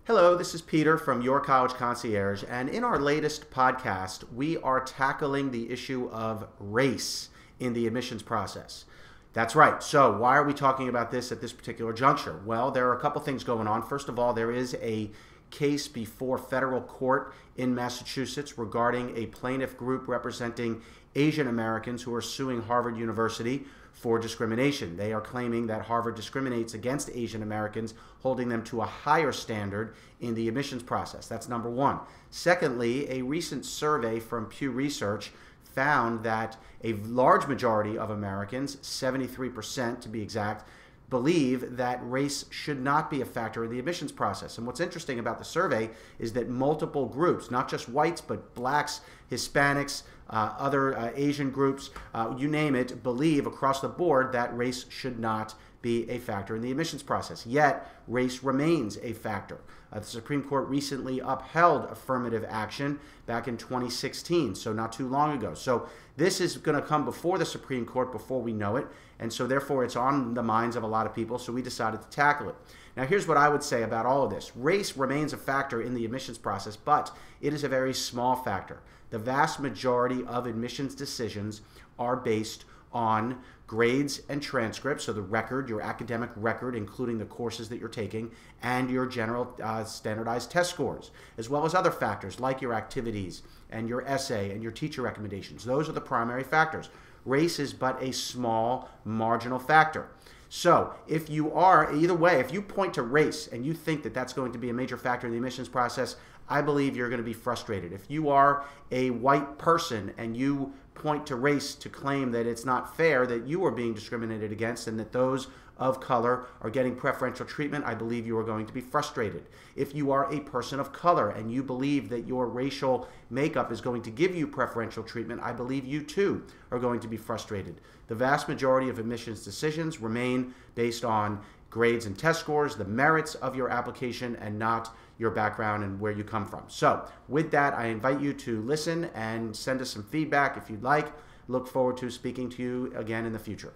Hello, this is Peter from Your College Concierge, and in our latest podcast, we are tackling the issue of race in the admissions process. That's right. So why are we talking about this at this particular juncture? Well, there are a couple things going on. First of all, there is a case before federal court in Massachusetts regarding a plaintiff group representing Asian Americans who are suing Harvard University for discrimination. They are claiming that Harvard discriminates against Asian Americans, holding them to a higher standard in the admissions process. That's number one. Secondly, a recent survey from Pew Research found that a large majority of Americans, 73% to be exact, believe that race should not be a factor in the admissions process. And what's interesting about the survey is that multiple groups, not just whites, but blacks, Hispanics, other Asian groups, you name it, believe across the board that race should not be a factor in the admissions process. Yet, race remains a factor. The Supreme Court recently upheld affirmative action back in 2016, so not too long ago. So this is going to come before the Supreme Court before we know it, and so therefore it's on the minds of a lot of people, so we decided to tackle it. Now here's what I would say about all of this. Race remains a factor in the admissions process, but it is a very small factor. The vast majority of admissions decisions are based on grades and transcripts, so the record, your academic record, including the courses that you're taking, and your general standardized test scores, as well as other factors like your activities and your essay and your teacher recommendations. Those are the primary factors. Race is but a small marginal factor. So if you are, either way, if you point to race and you think that that's going to be a major factor in the admissions process, I believe you're going to be frustrated. If you are a white person and you point to race to claim that it's not fair that you are being discriminated against and that those of color are getting preferential treatment, I believe you are going to be frustrated. If you are a person of color and you believe that your racial makeup is going to give you preferential treatment, I believe you too are going to be frustrated. The vast majority of admissions decisions remain based on grades and test scores, the merits of your application, and not your background and where you come from. So with that, I invite you to listen and send us some feedback if you'd like. Look forward to speaking to you again in the future.